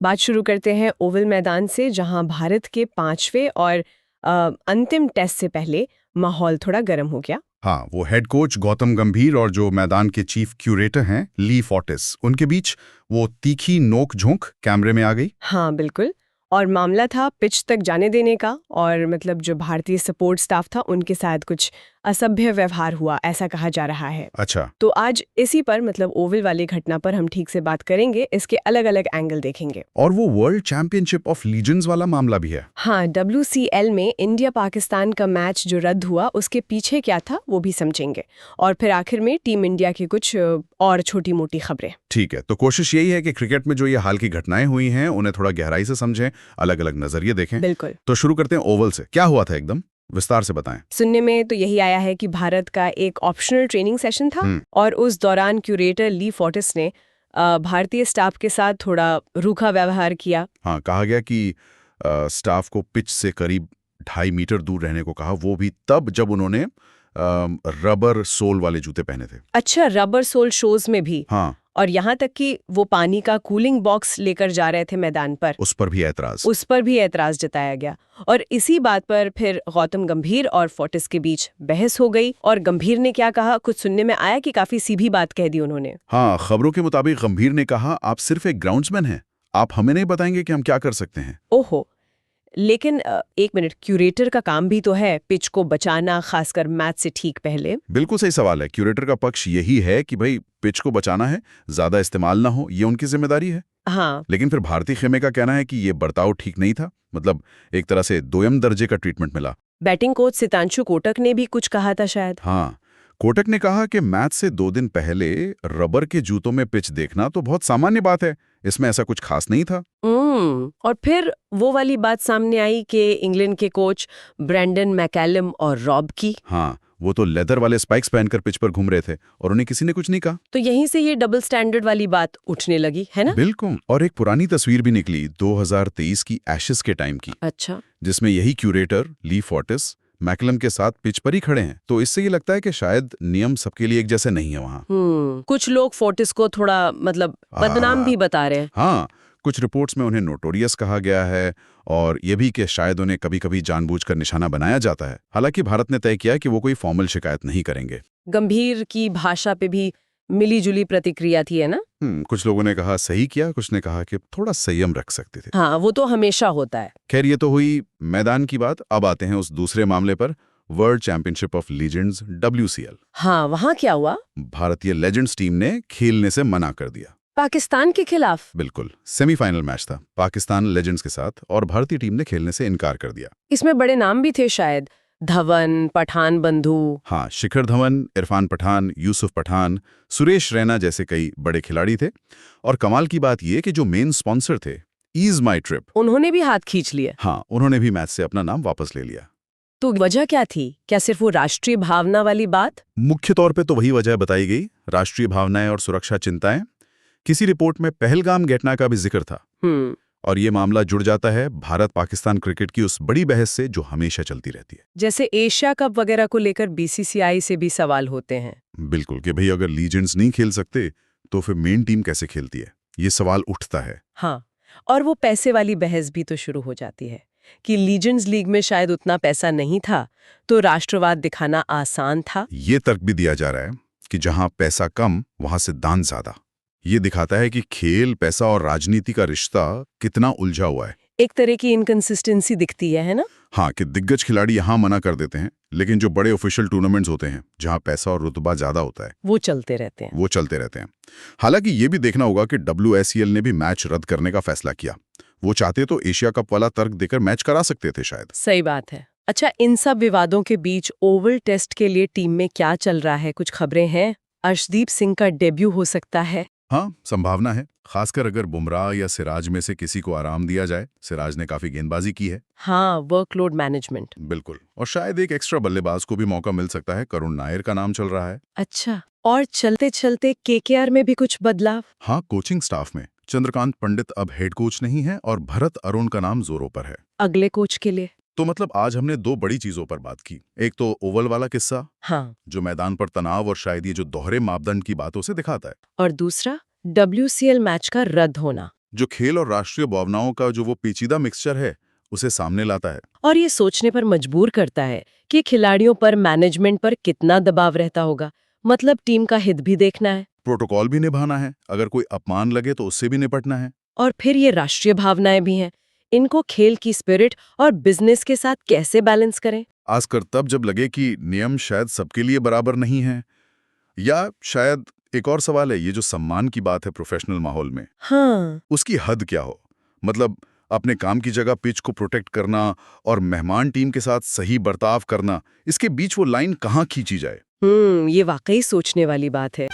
बात शुरू करते हैं ओवल मैदान से, जहां भारत के 5वें और अंतिम टेस्ट से पहले माहौल थोड़ा गर्म हो गया। हाँ, वो हेड कोच गौतम गंभीर और जो मैदान के चीफ क्यूरेटर हैं ली फोर्टिस, उनके बीच वो तीखी नोक झोंक कैमरे में आ गई। हाँ बिल्कुल। और मामला था पिच तक जाने देने का, और मतलब जो भारतीय सपोर्ट स्टाफ था उनके साथ कुछ असभ्य व्यवहार हुआ, ऐसा कहा जा रहा है। अच्छा। तो आज इसी पर, मतलब ओवल वाली घटना पर हम ठीक से बात करेंगे, इसके अलग अलग एंगल देखेंगे। और वो वर्ल्ड चैंपियनशिप ऑफ लीजेंड्स वाला मामला भी है। हाँ, WCL में इंडिया पाकिस्तान का मैच जो रद्द हुआ, उसके पीछे क्या था वो भी समझेंगे। और फिर आखिर में टीम इंडिया की कुछ और छोटी मोटी खबरें। ठीक है, तो कोशिश यही है कि क्रिकेट में जो ये हाल की घटनाएं हुई हैं उन्हें थोड़ा गहराई से समझें, अलग अलग नजरिए देखें। बिल्कुल। तो शुरू करते हैं ओवल से। क्या हुआ था, एकदम विस्तार से बताएं। सुनने में तो यही आया है कि भारत का एक ऑप्शनल ट्रेनिंग सेशन था, और उस दौरान क्यूरेटर ली फोर्टिस ने भारतीय स्टाफ के साथ थोड़ा रूखा व्यवहार किया। हाँ, कहा गया कि स्टाफ को पिच से करीब 2.5 मीटर दूर रहने को कहा, वो भी तब जब उन्होंने रबर सोल वाले जूते पहने थे। अच्छा, रबर सोल शूज में भी? हाँ। और यहाँ तक कि वो पानी का कूलिंग बॉक्स लेकर जा रहे थे मैदान पर, उस पर भी ऐतराज जताया गया। और इसी बात पर फिर गौतम गंभीर और फोर्टिस के बीच बहस हो गई। और गंभीर ने क्या कहा, कुछ सुनने में आया कि काफी सीधी बात कह दी उन्होंने। हाँ, खबरों के मुताबिक गंभीर ने कहा, आप सिर्फ एक ग्राउंड्समैन हैं, आप हमें नहीं बताएंगे कि हम क्या कर सकते हैं। ओहो। लेकिन एक मिनट, क्यूरेटर का काम भी तो है पिच को बचाना, खासकर मैच से ठीक पहले। बिल्कुल सही सवाल है। क्यूरेटर का पक्ष यही है कि भाई पिच को बचाना है, ज्यादा इस्तेमाल ना हो, ये उनकी जिम्मेदारी है। हाँ। लेकिन फिर भारतीय खेमे का कहना है कि ये बर्ताव ठीक नहीं था, मतलब एक तरह से दोयम दर्जे का ट्रीटमेंट मिला। बैटिंग कोच सितांशु कोटक ने भी कुछ कहा था शायद। हाँ, कोटक ने कहा कि मैच से 2 दिन पहले रबर के जूतों में पिच देखना तो बहुत सामान्य बात है, इसमें ऐसा कुछ खास नहीं था। और फिर वो वाली बात सामने आई कि इंग्लैंड के कोच ब्रेंडन मैकैलम और रॉब की। हाँ, वो तो लेदर वाले स्पाइक्स पहनकर पिच पर घूम रहे थे और उन्हें किसी ने कुछ नहीं कहा। तो यहीं से ये डबल स्टैंडर्ड वाली बात उठने लगी, है ना? बिल्कुल। और एक पुरानी तस्वीर भी निकली 2023 की एशेज के टाइम की। अच्छा। जिसमें यही क्यूरेटर ली फोर्टिस मैकलम के साथ पिच पर ही खड़े हैं। तो इससे ये लगता है कि शायद नियम सबके लिए एक जैसे नहीं है वहाँ। कुछ लोग फोर्टिस को थोड़ा मतलब बदनाम भी बता रहे हैं। हाँ, कुछ रिपोर्ट्स में उन्हें नोटोरियस कहा गया है, और ये भी कि शायद उन्हें कभी-कभी जानबूझकर निशाना बनाया जाता है। हालांकि भारत ने तय किया कि वो कोई फॉर्मल शिकायत नहीं करेंगे। गंभीर की भाषा पे भी मिली-जुली प्रतिक्रिया थी, है ना? कुछ लोगों ने कहा सही किया, कुछ ने कहा कि थोड़ा संयम रख सकते थे। हाँ, वो तो हमेशा होता है। खैर, ये तो हुई मैदान की बात। अब आते हैं उस दूसरे मामले पर, world championship of legends WCL। हाँ, वहाँ क्या हुआ? भारतीय लेजेंड्स टीम ने खेलने से मना कर दिया। पाकिस्तान के खिलाफ? बिल्कुल। सेमीफाइनल मैच था पाकिस्तान लेजेंड्स के साथ, और भारतीय टीम ने खेलने से इनकार कर दिया। इसमें बड़े नाम भी थे शायद, धवन, पठान बंधु। हाँ, शिखर धवन, इरफान पठान, यूसुफ पठान, सुरेश रैना जैसे कई बड़े खिलाड़ी थे। और कमाल की बात यह कि जो मेन स्पॉन्सर थे, ईज माई ट्रिप, उन्होंने भी हाथ खींच लिए। हाँ, उन्होंने भी मैच से अपना नाम वापस ले लिया। तो वजह क्या थी? क्या सिर्फ वो राष्ट्रीय भावना वाली बात? मुख्य तौर पे तो वही वजह बताई गई, राष्ट्रीय भावनाएं और सुरक्षा चिंताएं। किसी रिपोर्ट में पहलगाम घटना का भी जिक्र था। और ये मामला जुड़ जाता है भारत पाकिस्तान क्रिकेट की उस बड़ी बहस से जो हमेशा चलती रहती है। जैसे एशिया कप वगैरह को लेकर BCCI से भी सवाल होते हैं। बिल्कुल, कि भाई अगर लीजेंड्स नहीं खेल सकते तो फिर मेन टीम कैसे खेलती है, ये सवाल उठता है। हाँ, और वो पैसे वाली बहस भी तो शुरू हो जाती है कि लीजेंड्स लीग में शायद उतना पैसा नहीं था, तो राष्ट्रवाद दिखाना आसान था। ये तर्क भी दिया जा रहा है कि जहां पैसा कम वहां से दान ज्यादा। ये दिखाता है कि खेल, पैसा और राजनीति का रिश्ता कितना उलझा हुआ है। एक तरह की इनकंसिस्टेंसी दिखती है ना? हाँ, कि दिग्गज खिलाड़ी यहाँ मना कर देते हैं, लेकिन जो बड़े ऑफिशियल टूर्नामेंट्स होते हैं जहाँ पैसा और रुतबा ज्यादा होता है, वो चलते रहते हैं। हालांकि ये भी देखना होगा कि WSCL ने भी मैच रद्द करने का फैसला किया। वो चाहते तो एशिया कप वाला तर्क देकर मैच करा सकते थे शायद। सही बात है। अच्छा, इन सब विवादों के बीच ओवल टेस्ट के लिए टीम में क्या चल रहा है, कुछ खबरें हैं? अर्शदीप सिंह का डेब्यू हो सकता है। हाँ, संभावना है, खासकर अगर बुमराह या सिराज में से किसी को आराम दिया जाए। सिराज ने काफी गेंदबाजी की है। हाँ, वर्कलोड मैनेजमेंट। बिल्कुल। और शायद एक एक्स्ट्रा बल्लेबाज को भी मौका मिल सकता है। करुण नायर का नाम चल रहा है। अच्छा, और चलते चलते KKR में भी कुछ बदलाव? हाँ, कोचिंग स्टाफ में चंद्रकांत पंडित अब हेड कोच नहीं है, और भरत अरुण का नाम जोरों पर है अगले कोच के लिए। तो मतलब आज हमने 2 बड़ी चीजों पर बात की। एक तो ओवल वाला किस्सा, हाँ, जो मैदान पर तनाव और शायद ये जो दोहरे मापदंड की बातों से दिखाता है। और दूसरा WCL मैच का रद्द होना। जो खेल और राष्ट्रीय भावनाओं का जो वो पेचीदा मिक्सचर है उसे सामने लाता है। और ये सोचने पर मजबूर करता है कि खिलाड़ियों पर, मैनेजमेंट पर कितना दबाव रहता होगा। मतलब टीम का हित भी देखना है, प्रोटोकॉल भी निभाना है, अगर कोई अपमान लगे तो उससे भी निपटना है। और फिर ये राष्ट्रीय भावनाएं भी हैं। इनको खेल की स्पिरिट और बिजनेस के साथ कैसे बैलेंस करें? आजकल तब जब लगे कि नियम शायद सबके लिए बराबर नहीं है, या शायद एक और सवाल है ये जो सम्मान की बात है प्रोफेशनल माहौल में, हाँ, उसकी हद क्या हो। मतलब अपने काम की जगह पिच को प्रोटेक्ट करना और मेहमान टीम के साथ सही बर्ताव करना, इसके बीच वो लाइन कहाँ खींची जाए। ये वाकई सोचने वाली बात है।